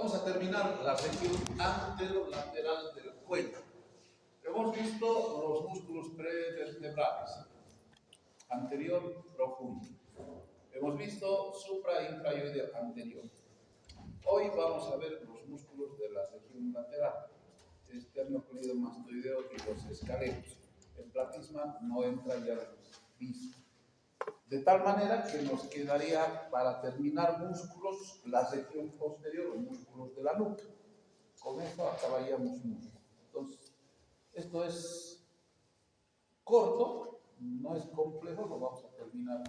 Vamos a terminar la región anterolateral del cuello. Hemos visto los músculos prevertebrales, anterior, profundo. Hemos visto supra e infraoideo anterior. Hoy vamos a ver los músculos de la región lateral, esternocleidomastoideo y los escalenos. El platisma no entra, ya lo hemos visto. De tal manera que nos quedaría para terminar músculos la región posterior, los músculos de la nuca. Con esto acabaríamos músculos. Entonces, esto es corto, no es complejo, lo vamos a terminar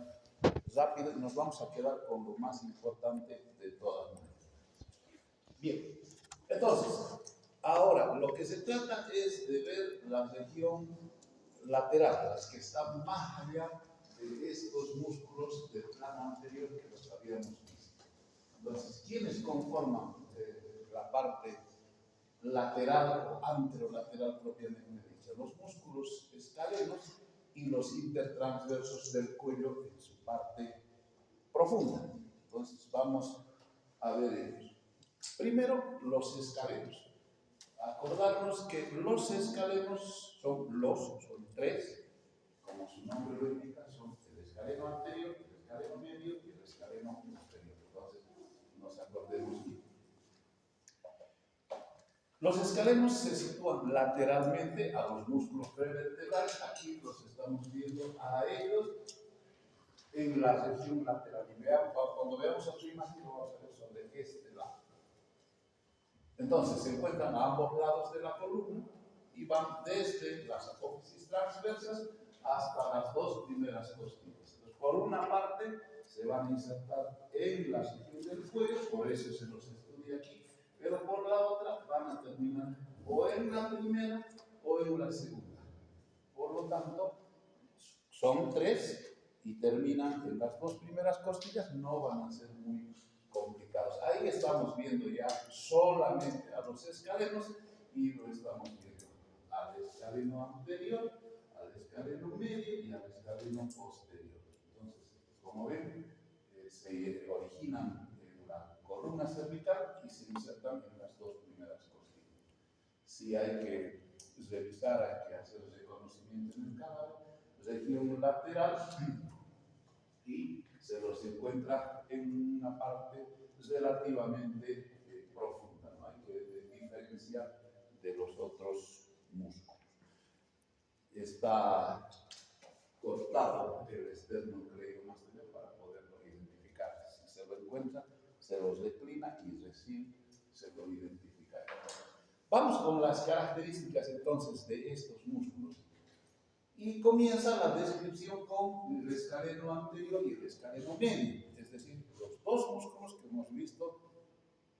rápido y nos vamos a quedar con lo más importante de todas maneras. Bien, entonces, ahora lo que se trata es de ver la región lateral, las que están más allá de estos músculos del plano anterior que los habíamos visto. Entonces, ¿quiénes conforman la parte lateral o anterolateral propiamente dicha? Los músculos escalenos y los intertransversos del cuello en su parte profunda. Entonces, vamos a ver ellos. Primero, los escalenos. Acordarnos que los escalenos son tres, como su nombre lo indica, son el escaleno anterior, el escaleno medio y el escaleno posterior. Entonces, nos acordemos bien. Los escalenos se sitúan lateralmente a los músculos prevertebrales. Aquí los estamos viendo a ellos en la sección lateral. Y cuando veamos otra imagen, lo vamos a ver sobre este lado. Entonces, se encuentran a ambos lados de la columna y van desde las apófisis transversas hasta las dos primeras costillas. Entonces, por una parte, se van a insertar en la sección del cuello, por eso se los estudia aquí, pero por la otra van a terminar o en la primera o en la segunda. Por lo tanto, son tres y terminan en las dos primeras costillas, no van a ser muy complicados. Ahí estamos viendo ya solamente a los escalenos y lo estamos viendo al escaleno anterior, al escaleno medio y al escaleno posterior. Entonces, como ven, se originan en la columna cervical y se insertan en las dos primeras costillas. Si hay que revisar, hay que hacer reconocimiento en el cadáver, región lateral, y se los encuentra en una parte relativamente profunda, no hay que diferenciar de los otros músculos. Está cortado el esternocleidomastoideo para poderlo identificar. Si se lo encuentra, se los declina y recién se lo identifica. Vamos con las características entonces de estos músculos. Y comienza la descripción con el escaleno anterior y el escaleno medio, es decir, los dos músculos que hemos visto,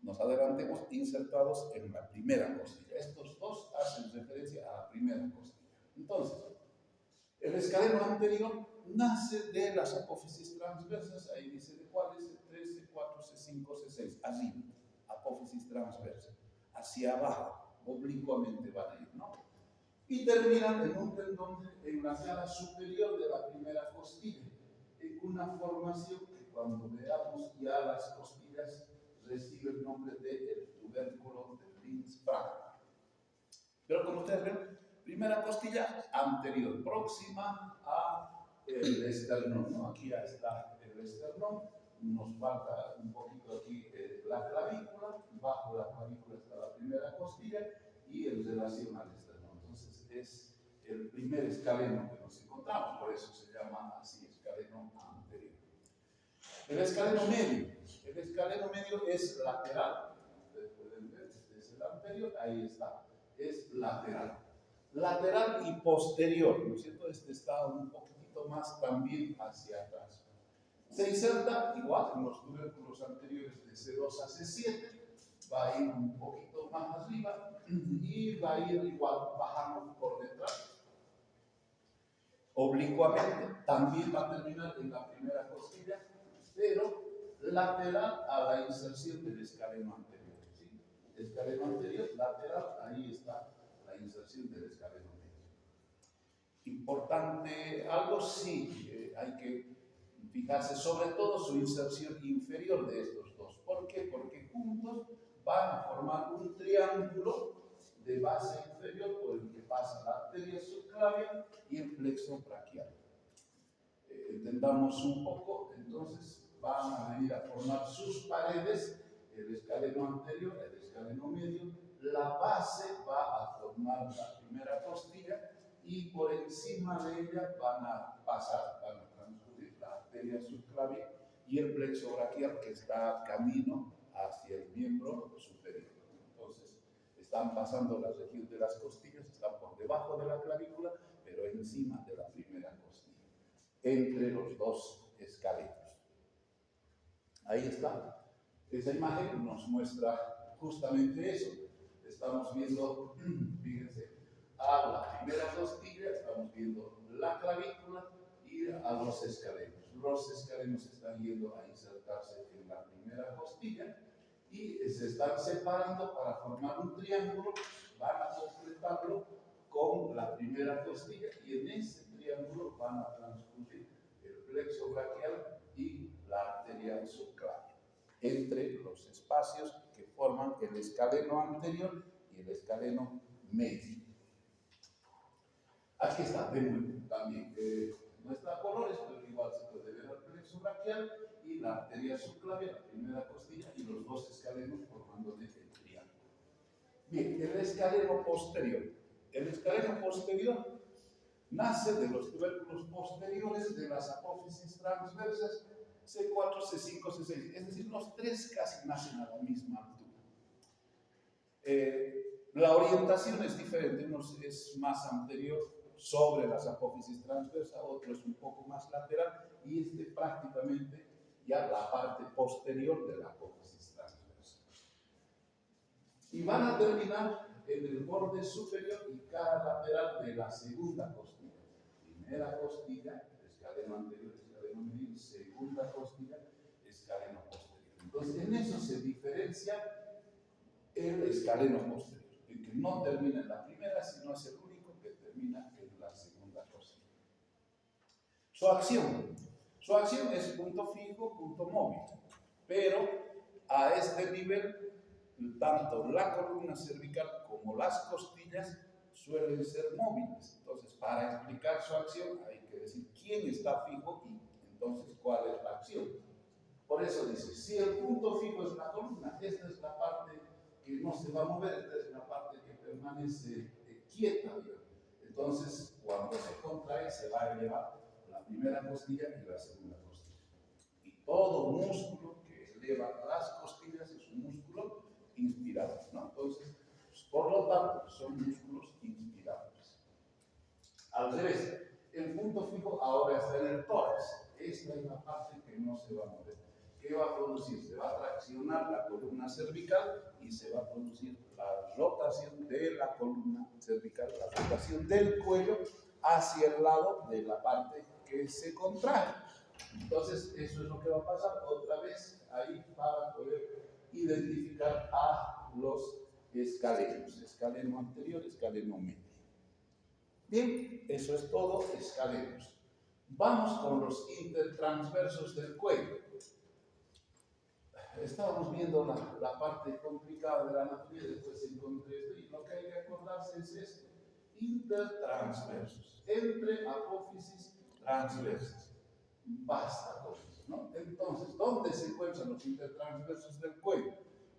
nos adelantemos, insertados en la primera costilla. Estos dos hacen referencia a la primera costilla. Entonces, el escaleno anterior nace de las apófisis transversas, ahí dice de cuáles, C3, C4, C5, C6, arriba, apófisis transversa, hacia abajo, oblicuamente van a ir, ¿no? Y terminan en un tendón en la sala superior de la primera costilla, en una formación que cuando veamos ya las costillas recibe el nombre de el tubérculo de Linz-Frank. Pero como ustedes ven, primera costilla anterior, próxima a el esternón, ¿no? Aquí ya está el esternón, nos falta un poquito aquí la clavícula, bajo la clavícula está la primera costilla y en relación al esternón. Es el primer escaleno que nos encontramos, por eso se llama así, escaleno anterior. El escaleno medio es lateral, ustedes pueden ver, este es el anterior, ahí está, es lateral. Lateral y posterior, ¿no es cierto? Este está un poquitito más también hacia atrás. Se inserta igual en los tubérculos anteriores de C2 a C7, va a ir un poquito más arriba y va a ir igual bajando por detrás. Oblicuamente también va a terminar en la primera costilla, pero lateral a la inserción del escaleno anterior. ¿Sí? Escaleno anterior, lateral, ahí está la inserción del escaleno medio. Importante, algo sí, hay que fijarse sobre todo su inserción inferior de estos dos. ¿Por qué? Porque juntos van a formar un triángulo de base inferior por el que pasa la arteria subclavia y el plexo braquial. Entendamos un poco, entonces van a venir a formar sus paredes, el escaleno anterior, el escaleno medio, la base va a formar la primera costilla y por encima de ella van a transcurrir la arteria subclavia y el plexo braquial que está camino hacia el miembro superior. Entonces, están pasando la región de las costillas, están por debajo de la clavícula, pero encima de la primera costilla, entre los dos escalenos. Ahí está. Esa imagen nos muestra justamente eso. Estamos viendo, fíjense, a la primera costilla, estamos viendo la clavícula y a los escalenos. Los escalenos están yendo a insertarse en la primera costilla y se están separando para formar un triángulo, van a completarlo con la primera costilla y en ese triángulo van a transcurrir el plexo braquial y la arteria subclavia, entre los espacios que forman el escaleno anterior y el escaleno medio. Aquí está, ven también, no está a colores, pero igual se puede ver el plexo braquial y la arteria subclavia, la primera costilla y los dos escalenos formando el triángulo. Bien, el escaleno posterior. El escaleno posterior nace de los tubérculos posteriores de las apófisis transversas C4, C5, C6, es decir, los tres casi nacen a la misma altura. La orientación es diferente, uno es más anterior sobre las apófisis transversas, otro es un poco más lateral y este prácticamente ya la parte posterior de la apófisis transversa. Y van a terminar en el borde superior y cara lateral de la segunda costilla. Primera costilla, escaleno anterior, escaleno medio, segunda costilla, escaleno posterior. Entonces, en eso se diferencia el escaleno posterior, en que no termina en la primera, sino es el único que termina en la segunda costilla. Su acción es punto fijo, punto móvil, pero a este nivel, tanto la columna cervical como las costillas suelen ser móviles. Entonces, para explicar su acción hay que decir quién está fijo y entonces cuál es la acción. Por eso dice, si el punto fijo es la columna, esta es la parte que no se va a mover, esta es la parte que permanece quieta. Entonces, cuando se contrae, se va a elevar la primera costilla y la segunda costilla. Y todo músculo que eleva las costillas es un músculo inspirador, ¿no? Entonces, por lo tanto, son músculos inspiradores. Al revés, el punto fijo ahora está en el tórax. Esta es la parte que no se va a mover. ¿Qué va a producir? Se va a traccionar la columna cervical y se va a producir la rotación de la columna cervical, la rotación del cuello hacia el lado de la parte que se contrae. Entonces, eso es lo que va a pasar otra vez ahí para poder identificar a los escalenos. Escaleno anterior, escaleno medio. Bien, eso es todo, escalenos. Vamos con los intertransversos del cuello. Estábamos viendo la parte complicada de la anatomía, después encontré esto, y lo que hay que acordarse es esto: intertransversos, entre apófisis transversas. Basta con eso, ¿no? Entonces, ¿dónde se encuentran los intertransversos del cuello?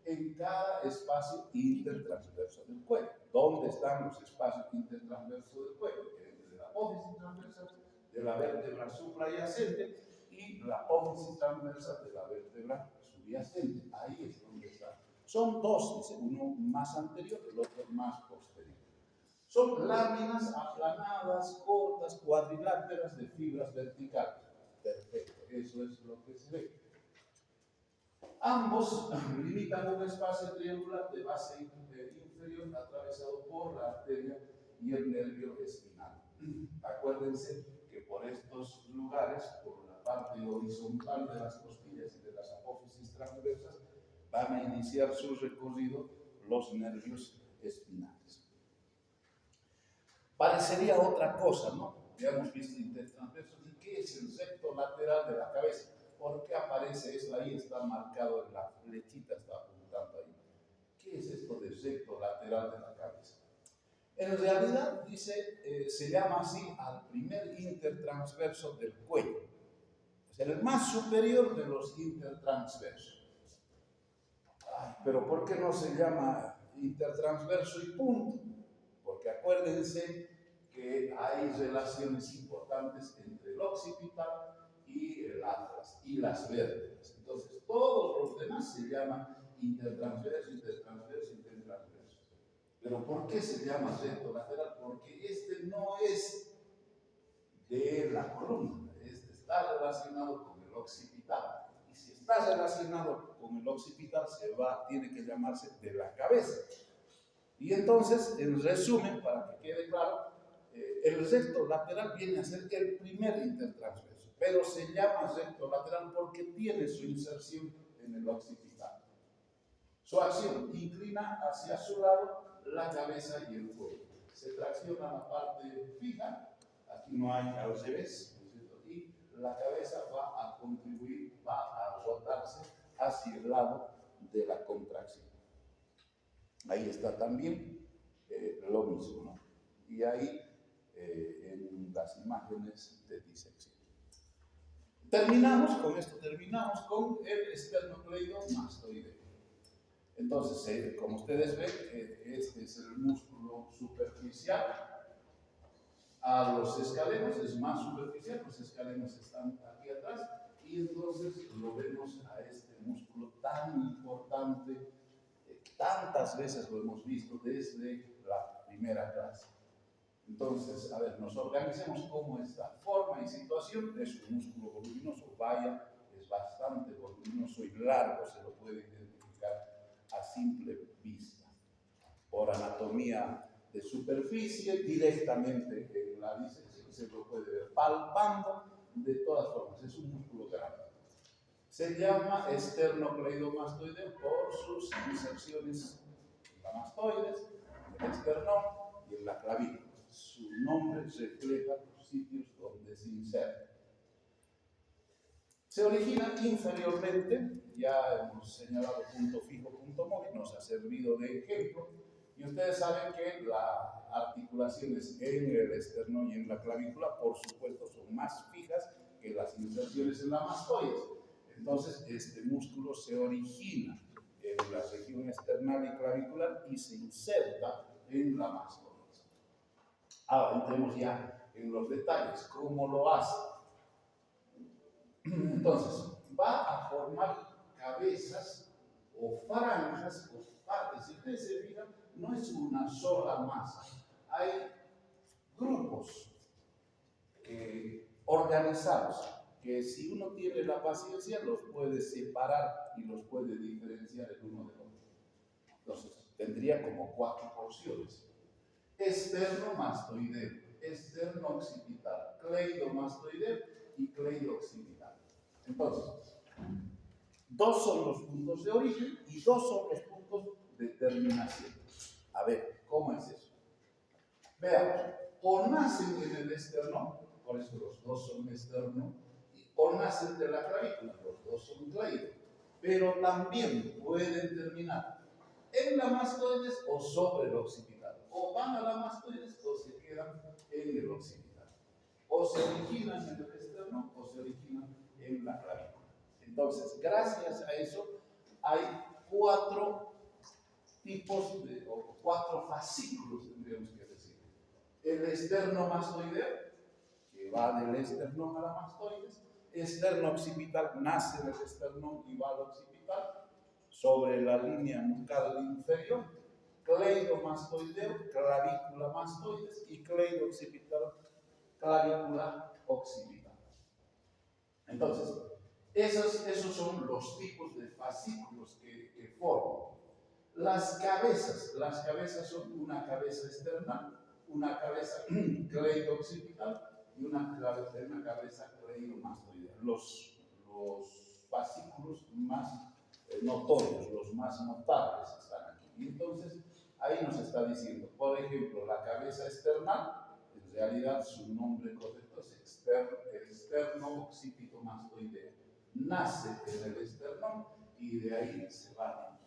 En cada espacio intertransverso del cuello. ¿Dónde están los espacios intertransversos del cuello? Entre la apófisis transversa de la vértebra suprayacente y la apófisis transversa de la vértebra subyacente. Ahí es donde está. Son dos, uno más anterior, el otro más posterior. Son láminas aplanadas, cortas, cuadriláteras de fibras verticales. Perfecto, eso es lo que se ve. Ambos limitan un espacio triangular de base inferior atravesado por la arteria y el nervio espinal. Acuérdense que por estos lugares, por la parte horizontal de las costillas y de las apófisis transversas, van a iniciar su recorrido los nervios espinales. Parecería otra cosa, ¿no? Ya hemos visto intertransversos. ¿Y qué es el recto lateral de la cabeza? ¿Por qué aparece eso ahí? Está marcado en la flechita, está apuntando ahí. lateral de la cabeza. En realidad, dice, se llama así al primer intertransverso del cuello. O sea, el más superior de los intertransversos. Ay, pero ¿por qué no se llama intertransverso y punto? Porque acuérdense que hay relaciones importantes entre el occipital y el atlas y las vértebras. Entonces, todos los demás se llaman intertransverso, intertransverso, intertransverso. Pero ¿por qué se llama recto lateral? Porque este no es de la columna, este está relacionado con el occipital. Y si está relacionado con el occipital, tiene que llamarse de la cabeza. Y entonces, en resumen, para que quede claro, el recto lateral viene a ser el primer intertransverso, pero se llama recto lateral porque tiene su inserción en el occipital. Su acción inclina hacia su lado la cabeza y el cuello. Se tracciona la parte fija, aquí no hay al revés, y la cabeza va a contribuir, va a rotarse hacia el lado de la contracción. Ahí está también lo mismo, ¿no? Y ahí en las imágenes de disección. Terminamos con el esternocleidomastoideo. Entonces, como ustedes ven, este es el músculo superficial. A los escalenos es más superficial, los escalenos están aquí atrás, y entonces lo vemos a este músculo tan importante. Tantas veces lo hemos visto desde la primera clase. Entonces, a ver, nos organicemos cómo está. Forma y situación es un músculo voluminoso, vaya, es bastante voluminoso y largo, se lo puede identificar a simple vista. Por anatomía de superficie, directamente en la disección, se lo puede ver palpando, de todas formas, es un músculo grande. Se llama esternocleidomastoideo por sus inserciones en la mastoides, en el esternón y en la clavícula. Su nombre refleja los sitios donde se inserta. Se origina inferiormente, ya hemos señalado punto fijo, punto móvil, nos ha servido de ejemplo, y ustedes saben que las articulaciones en el esternón y en la clavícula, por supuesto, son más fijas que las inserciones en la mastoides. Entonces, este músculo se origina en la región esternal y clavicular y se inserta en la mastoides. Ahora entremos ya en los detalles, ¿cómo lo hace? Entonces, va a formar cabezas o franjas o partes. Si ustedes se fijan, no es una sola masa. Hay grupos organizados que si uno tiene la paciencia los puede separar y los puede diferenciar el uno del otro. Entonces, tendría como 4 porciones. Esternomastoideo, esterno-occipital, cleidomastoideo y cleido-occipital. Entonces, 2 son los puntos de origen y 2 son los puntos de terminación. A ver, ¿cómo es eso? Veamos, o nacen en el esternón, por eso los 2 son esternón, o nacen de la clavícula, los 2 son cleido, pero también pueden terminar en la mastoides o sobre el occipital, o van a la mastoides o se quedan en el occipital, o se originan en el esternón o se originan en la clavícula. Entonces, gracias a eso, hay 4 tipos o 4 fascículos, tendríamos que decir. El esternomastoideo, que va del esternón a la mastoides. Esterno-occipital nace del esternón y va al occipital, sobre la línea nucal inferior. Cleidomastoideo, clavícula mastoides, y cleido-occipital, clavícula occipital. Entonces, esos son los tipos de fascículos que forman. Las cabezas son una cabeza externa, una cabeza cleido-occipital y una cabeza cleidomastoidea. Los fascículos más notorios, los más notables están aquí. Y entonces, ahí nos está diciendo, por ejemplo, la cabeza externa, en realidad su nombre correcto es externo-occipitomastoideo. Nace en el esternón y de ahí se va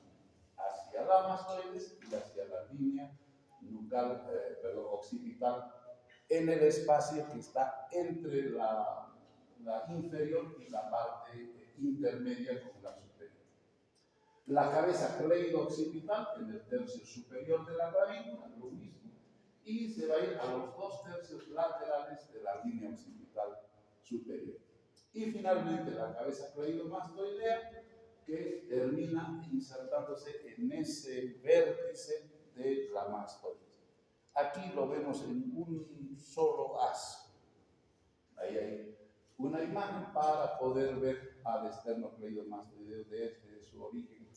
hacia la mastoides y hacia la línea nucal, occipital, en el espacio que está entre la inferior y la parte intermedia con la superior. La cabeza cleido-occipital en el tercio superior de la clavícula, lo mismo, y se va a ir a los 2 tercios laterales de la línea occipital superior. Y finalmente la cabeza cleidomastoidea, que termina insertándose en ese vértice de la mastoide. Aquí lo vemos en un solo haz. Ahí hay una imagen para poder ver al esternocleidomastoideo desde su origen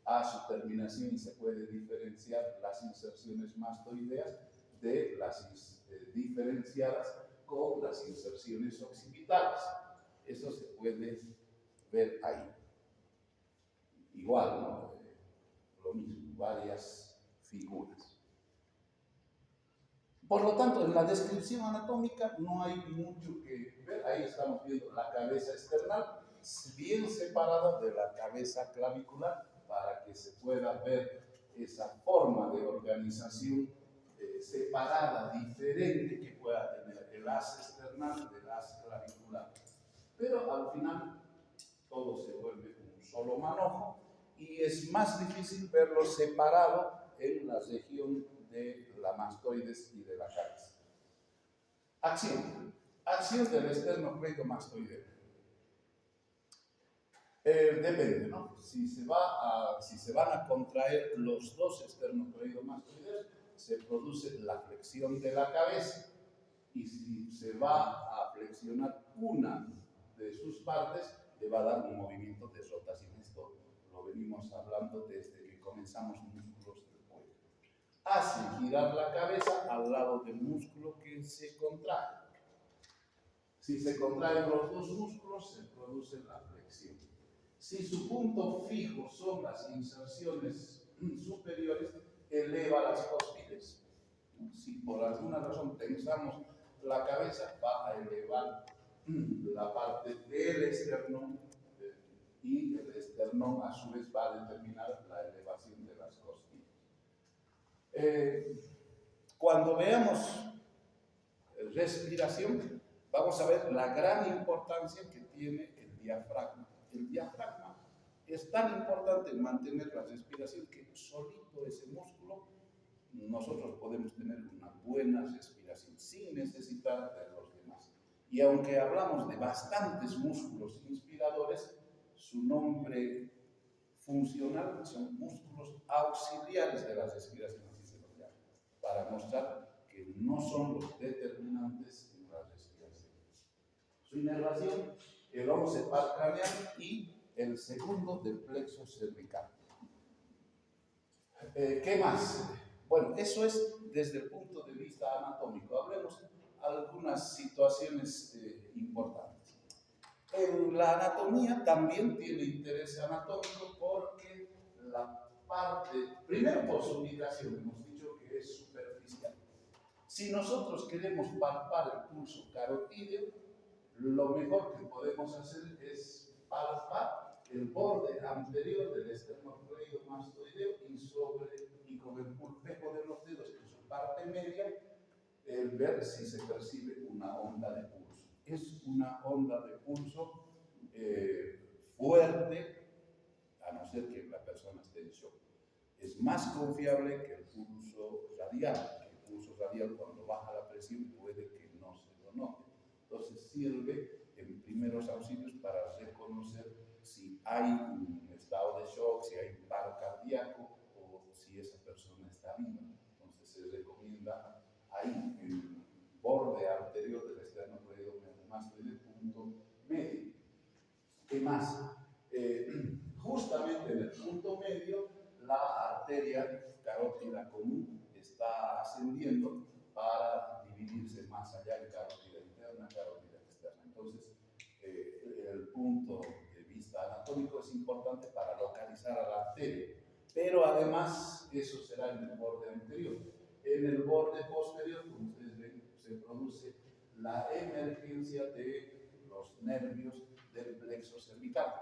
a su terminación, y se puede diferenciar las inserciones mastoideas de las diferenciadas con las inserciones occipitales. Eso se puede ver ahí. Igual, ¿no? Lo mismo, varias figuras. Por lo tanto, en la descripción anatómica no hay mucho que ver. Ahí estamos viendo la cabeza external bien separada de la cabeza clavicular para que se pueda ver esa forma de organización separada, diferente que pueda tener el haz external del haz clavicular. Pero al final todo se vuelve un solo manojo y es más difícil verlo separado en la región de la mastoides y de la cabeza. Acción. Acción del esternocleidomastoideo. Depende, ¿no? Si se van a contraer los 2 esternocleidomastoideos, se produce la flexión de la cabeza, y si se va a flexionar una de sus partes, le va a dar un movimiento de rotación. Esto lo venimos hablando desde que comenzamos músculos del cuello. Hace girar la cabeza al lado del músculo que se contrae. Si se contraen los 2 músculos, se produce la flexión. Si su punto fijo son las inserciones superiores, eleva las costillas. Si por alguna razón tensamos la cabeza, va a elevar la parte del esternón, y el esternón a su vez va a determinar la elevación de las costillas. Cuando veamos respiración, vamos a ver la gran importancia que tiene el diafragma. El diafragma es tan importante en mantener la respiración que solito ese músculo nosotros podemos tener una buena respiración sin necesitar de los demás. Y aunque hablamos de bastantes músculos inspiradores, su nombre funcional son músculos auxiliares de la respiración, así se los llama, para mostrar que no son los determinantes en la respiración. Su inervación, el occipital craneal y el segundo del plexo cervical. ¿Qué más? Bueno, eso es desde el punto de vista anatómico. Hablemos de algunas situaciones importantes. En la anatomía también tiene interés anatómico porque la parte, primero por su ubicación, hemos dicho que es superficial. Si nosotros queremos palpar el pulso carotídeo, lo mejor que podemos hacer es palpar el borde anterior del esternocleidomastoideo y con el pulpejo de los dedos en su parte media, ver si se percibe una onda de pulso. Es una onda de pulso fuerte, a no ser que la persona esté en shock. Es más confiable que el pulso radial. El pulso radial, cuando baja la presión, puede que no se lo note. Entonces sirve en primeros auxilios para reconocer si hay un estado de shock, si hay un paro cardíaco o si esa persona está viva. Entonces se recomienda ahí, en el borde anterior del esternocleidomastoideo, punto medio. ¿Qué más? Justamente en el punto medio, la arteria carótida común está ascendiendo para dividirse más allá en carótida interna, carótida externa. Entonces, el punto de vista anatómico es importante para localizar a la arteria, pero además eso será en el borde anterior. En el borde posterior, como ustedes ven, se produce la emergencia de los nervios del plexo cervical.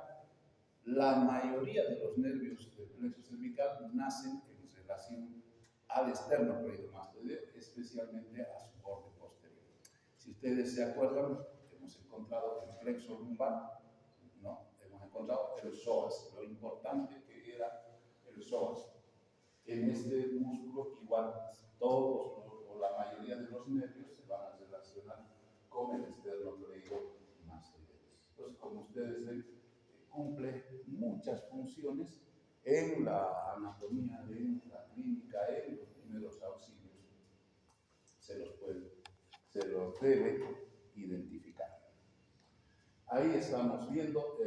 La mayoría de los nervios del plexo cervical nacen en relación al esternocleidomastoideo, especialmente a su borde posterior. Si ustedes se acuerdan, hemos encontrado el plexo lumbar, ¿no? Hemos encontrado el psoas, lo importante que era el psoas. En este músculo igual todos o la mayoría de los nervios se van a relacionar con el esternocleidomastoideo. Entonces, como ustedes ven, cumple muchas funciones en la anatomía, en la clínica, en los primeros auxilios. Se los debe identificar. Ahí estamos viendo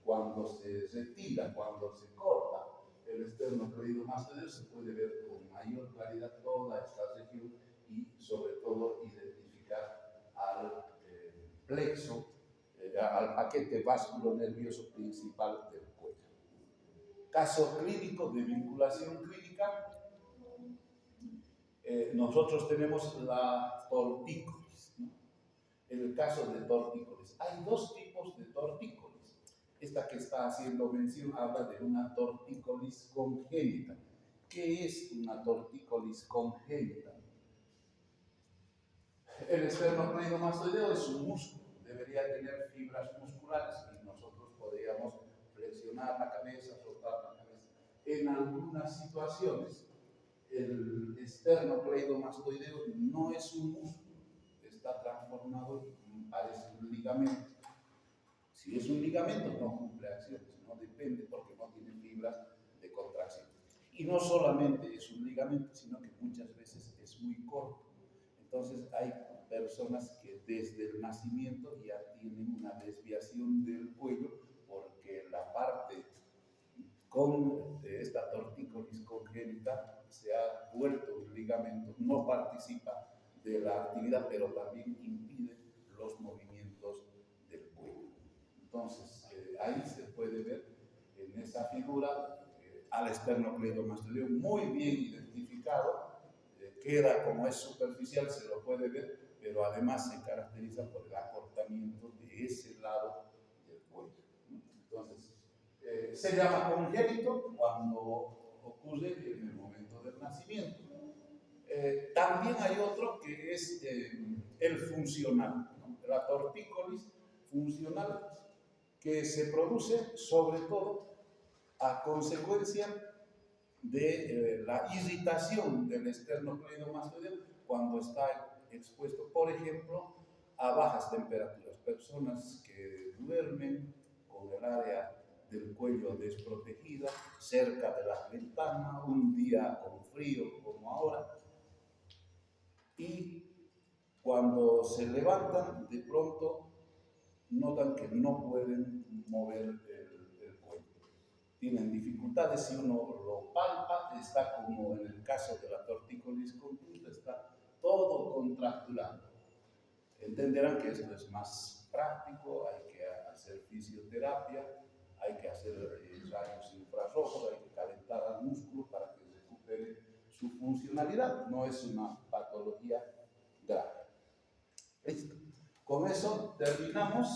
cuando se retira, cuando se corta el esternocleidomastoideo, se puede ver con mayor claridad toda esta región y sobre todo identificar al plexo, al paquete vasculonervioso principal del cuello. Caso clínico de vinculación clínica, nosotros tenemos la tortícolis, ¿no? En el caso de tortícolis, hay dos tipos de tortícolis. Esta que está haciendo mención habla de una tortícolis congénita. ¿Qué es una tortícolis congénita? El esternocleidomastoideo es un músculo, debería tener fibras musculares y nosotros podríamos flexionar la cabeza, soltar la cabeza. En algunas situaciones, el esternocleidomastoideo no es un músculo, está transformado y parece un ligamento. Si es un ligamento, no cumple acciones, no depende porque no tiene fibras de contracción. Y no solamente es un ligamento, sino que muchas veces es muy corto. Entonces hay personas que desde el nacimiento ya tienen una desviación del cuello porque la parte de esta tortícolis congénita se ha vuelto un ligamento, no participa de la actividad, pero también impide los movimientos del cuello. Entonces, ahí se puede ver en esa figura al esternocleidomastoideo muy bien identificado, queda como es superficial, se lo puede ver, pero además se caracteriza por el acortamiento de ese lado del cuello. Entonces, se llama congénito cuando ocurre en el momento del nacimiento. También hay otro que es el funcional, ¿no? La tortícolis funcional, que se produce sobre todo a consecuencia de la irritación del esternocleidomastoideo cuando está expuesto, por ejemplo, a bajas temperaturas. Personas que duermen con el área del cuello desprotegida, cerca de la ventana, un día con frío como ahora, y cuando se levantan, de pronto notan que no pueden mover el cuello. Tienen dificultades, si uno lo palpa, está como en el caso de la tortícolis conjunta, está todo contracturado. Entenderán que esto es más práctico, hay que hacer fisioterapia, hay que hacer rayos infrarrojos, hay que calentar al músculo para que recupere su funcionalidad. No es una patología grave. Listo. Con eso terminamos.